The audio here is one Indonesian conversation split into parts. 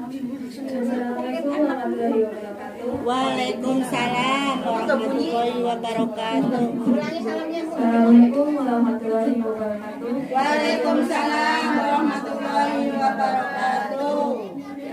Assalamualaikum warahmatullahi wabarakatuh. Waalaikumsalam warahmatullahi wabarakatuh. Assalamualaikum warahmatullahi wabarakatuh. Waalaikumsalam warahmatullahi wabarakatuh.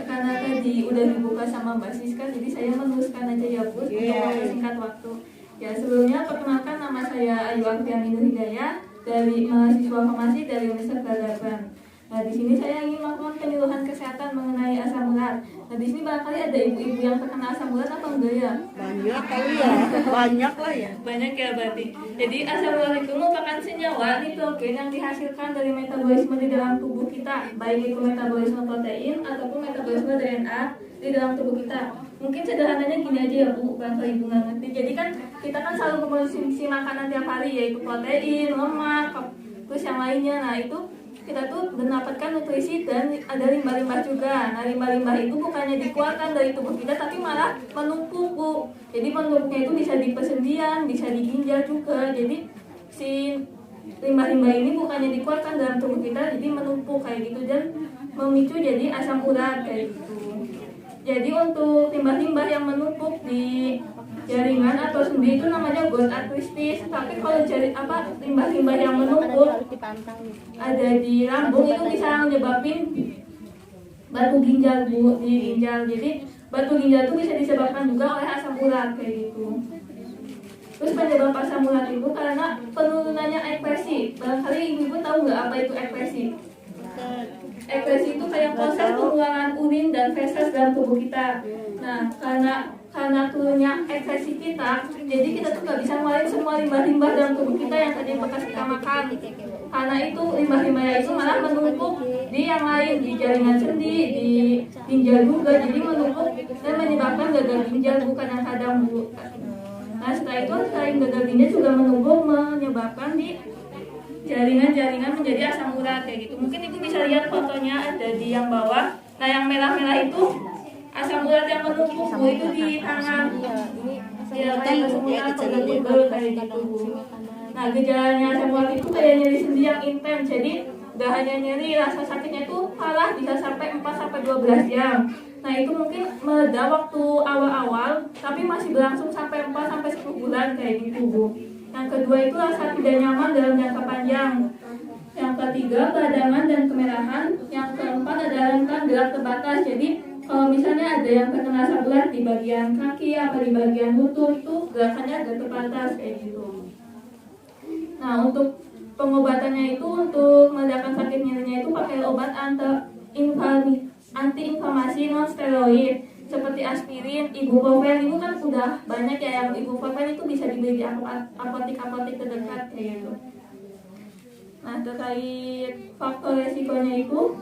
Karena tadi udah dibuka sama Mbak Siska, jadi saya meneruskan aja ya Bu, untuk mempersingkat waktu. Ya, sebelumnya perkenalkan, nama saya Ayu Aktiani Hidayah dari mahasiswa farmasi dari Universitas Peradaban. Nah, di sini saya ingin melakukan penyuluhan kesehatan mengenai asam urat. Nah, di sini barangkali ada ibu-ibu yang terkena asam urat apa enggak ya? Banyak kali ya, banyak lah ya. Banyak ya berarti. Jadi asam urat itu merupakan senyawa nitrogen yang dihasilkan dari metabolisme di dalam tubuh kita, baik itu metabolisme protein ataupun metabolisme DNA di dalam tubuh kita. Mungkin sederhananya gini aja ya Bu, barangkali Ibu nggak ngerti. Jadi kan kita kan selalu mengkonsumsi makanan tiap hari, yaitu protein, lemak, terus yang lainnya. Nah itu kita tuh mendapatkan nutrisi dan ada limbah-limbah juga. Nah limbah-limbah itu bukannya dikeluarkan dari tubuh kita tapi malah menumpuk Bu. Jadi menumpuknya itu bisa di persendian, bisa di ginjal juga. Jadi si limbah-limbah ini bukannya dikeluarkan dalam tubuh kita, jadi menumpuk kayak gitu dan memicu jadi asam urat kayak gitu. Jadi untuk limbah-limbah yang menumpuk di jaringan atau sendi itu namanya gouge arthritis. Tapi kalau limbah-limbah yang menumpuk ada di lambung itu bisa menyebabkan batu ginjal Bu, di ginjal. Jadi batu ginjal itu bisa disebabkan juga oleh asam urat kayak gitu. Terus penyebab asam urat itu karena penurunannya ekspresi. Barangkali ibu tahu nggak apa itu ekspresi? Ekspresi itu kayak proses pengeluaran urin dan feses dalam tubuh kita. Nah, karena turunnya ekspresi kita, jadi kita tuh nggak bisa ngeluarin semua limbah-limbah dalam tubuh kita yang tadi bekas kita makan. Karena itu limbah-limbahnya itu malah menumpuk di yang lain, di jaringan sendi, di ginjal juga, jadi menumpuk dan menyebabkan gagal ginjal bukan yang kadang Bu. Nah setelah itu selain gagal ginjal juga menumpuk menyebabkan di jaringan-jaringan menjadi asam urat kayak gitu. Mungkin ibu bisa lihat fotonya ada di yang bawah. Nah yang merah-merah itu asam urat yang menumpuk Bu, itu di tangan. Ya kayak asam urat pegel-pegel kayak gitu Bu. Nah gejalanya asam urat itu kayak nyeri sendi yang intens. Jadi gak hanya nyeri, rasa sakitnya itu parah, bisa sampai 4-12 jam. Nah itu mungkin meledak waktu awal-awal, tapi masih berlangsung sampai 4-10 bulan kayak gitu Bu. Yang kedua itu rasa tidak nyaman dalam jangka panjang. Yang ketiga peradangan dan kemerahan. Yang keempat ada rentang gerak terbatas. Jadi kalau misalnya ada yang terkena asam urat di bagian kaki atau di bagian lutut itu gerakannya agak terbatas kayak gitu. Nah untuk pengobatannya itu untuk meredakan sakit nyerinya itu pakai obat anti-inflamasi non steroid seperti aspirin, ibuprofen. Itu kan sudah banyak ya yang ibuprofen itu bisa dibeli di apotek-apotek terdekat kayak gitu. Nah terkait faktor resikonya itu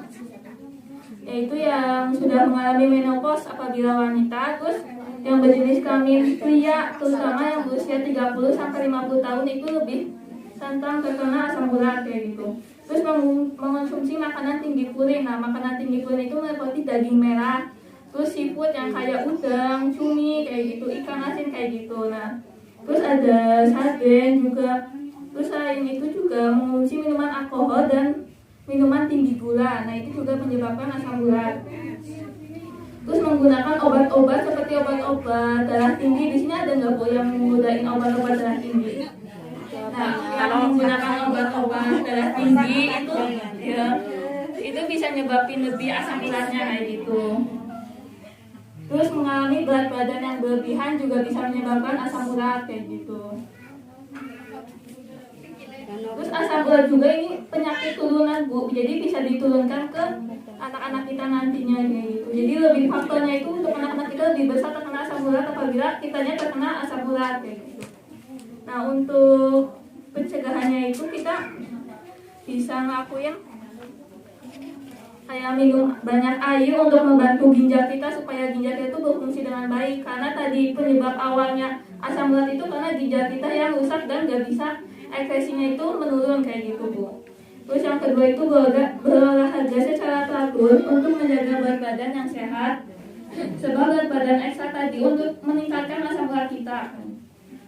yaitu yang sudah mengalami menopause apabila wanita, terus yang berjenis kelamin pria terutama yang berusia 30-50 tahun itu lebih rentan terkena asam urat kayak gitu. Terus mengonsumsi makanan tinggi purin. Nah makanan tinggi purin itu meliputi daging merah, terus seafood yang kayak udang, cumi kayak gitu, ikan asin kayak gitu. Nah terus ada sarden juga. Terus selain itu juga mengonsumsi minuman alkohol dan minuman tinggi gula. Nah itu juga menyebabkan asam urat. Terus menggunakan obat-obat seperti obat-obat darah tinggi. Di sini ada nggak Bu yang menggunakan obat-obat darah tinggi? Nah yang menggunakan obat-obat darah tinggi itu ya itu bisa nyebabin lebih asam uratnya kayak gitu. Terus mengalami berat badan yang berlebihan juga bisa menyebabkan asam urat kayak gitu. Terus asam urat juga ini penyakit turunan Bu, jadi bisa diturunkan ke anak-anak kita nantinya kayak gitu. Jadi lebih faktornya itu untuk anak-anak kita lebih besar terkena asam urat apabila kitanya terkena asam urat kayak gitu. Nah untuk pencegahannya itu kita bisa ngelakuin kayak minum banyak air untuk membantu ginjal kita supaya ginjal kita itu berfungsi dengan baik. Karena tadi penyebab awalnya asam urat itu karena ginjal kita yang rusak dan gak bisa ekspresinya itu menurun kayak gitu Bu. Terus yang kedua itu berolahraga secara teratur untuk menjaga berat badan yang sehat. Sebab berat badan ekstra tadi untuk meningkatkan asam urat kita.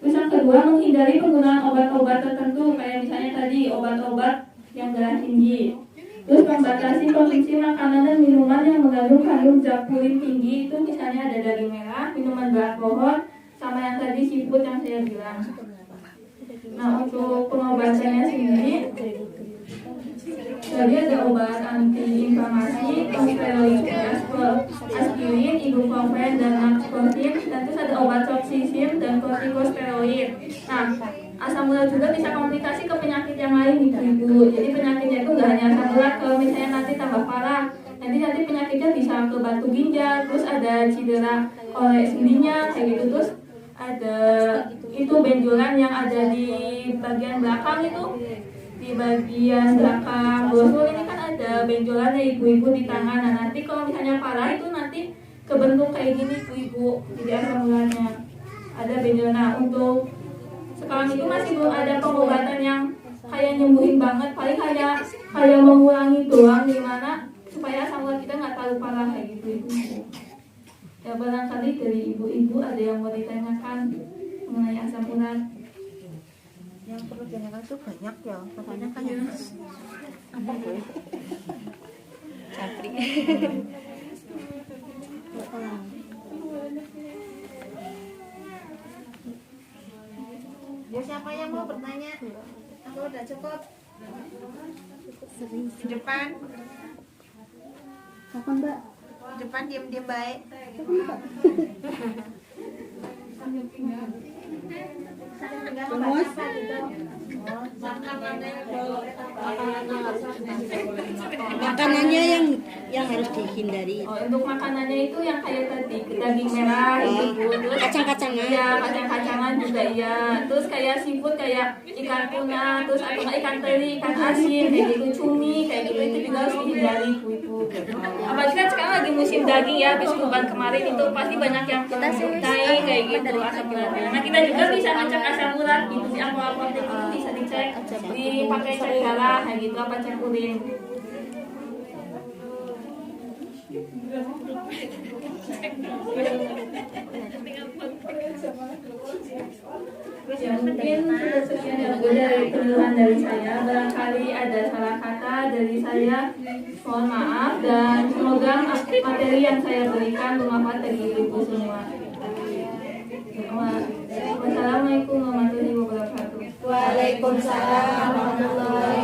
Terus yang kedua menghindari penggunaan obat-obat tertentu kayak misalnya tadi obat-obat yang darah tinggi. Terus membatasi konsumsi makanan dan minuman yang mengandung kandung zat purin tinggi, itu misalnya ada daging merah, minuman beralkohol, sama yang tadi seafood yang saya bilang. Nah, untuk pengobatannya sendiri, jadi ada obat anti-inflamasi, steroid, aspirin, ibuprofen, dan naproxen. Dan terus ada obat toksisin dan kortikosteroid. Nah, asam urat juga bisa komplikasi ke penyakit yang lain gitu ibu. Jadi penyakitnya itu nggak hanya asam urat, kalau misalnya nanti tambah parah, nanti penyakitnya bisa ke batu ginjal, terus ada cedera oleh sendinya kayak gitu, terus ada itu benjolan yang ada di bagian belakang itu, di bagian belakang brosur ini kan ada benjolannya ibu-ibu di tangan. Nah, nanti kalau misalnya parah itu nanti kebentuk kayak gini ibu-ibu, jadi asam uratnya ada benjolan. Nah, untuk sekarang itu masih belum ada pengobatan yang kayak nyembuhin banget, paling kayak mengurangi doang, gimana supaya asam urat kita nggak terlalu parah kayak gitu ibu. Ya barangkali dari ibu-ibu ada yang mau ditanyakan mengenai asam urat. Yang perlu ditanyakan itu banyak ya. Katanya kan apa gue? Capri. Ya, siapa yang mau bertanya? Aku udah cukup. Di depan. Kapan Mbak? Di depan diam-diam baik. Mas? Makanannya yang harus dihindari. Oh, untuk makanannya itu yang kayak tadi daging merah itu Bu. Terus Kacang-kacangan. ya kacang-kacangan juga ya. Terus kayak seafood kayak ikan tuna, terus atau nggak ikan teri, ikan asin kayak gitu, cumi kayak gitu, itu juga harus dihindari Bu itu. Apalagi kan sekarang lagi musim daging ya, habis kurban kemarin itu pasti banyak yang naik kayak gitu asam uratnya. Nah, kita juga bisa ngecek asam urat gitu di apotek itu bisa dicek, dipakai cek darah kayak gitu, apa cek urin. Ya mungkin sudah sekian yang dari keluhan dari saya. Barangkali ada salah kata dari saya, mohon maaf, dan semoga materi yang saya berikan bermanfaat bagi ibu semua. Wassalamualaikum warahmatullahi wabarakatuh. Waalaikumsalam warahmatullahi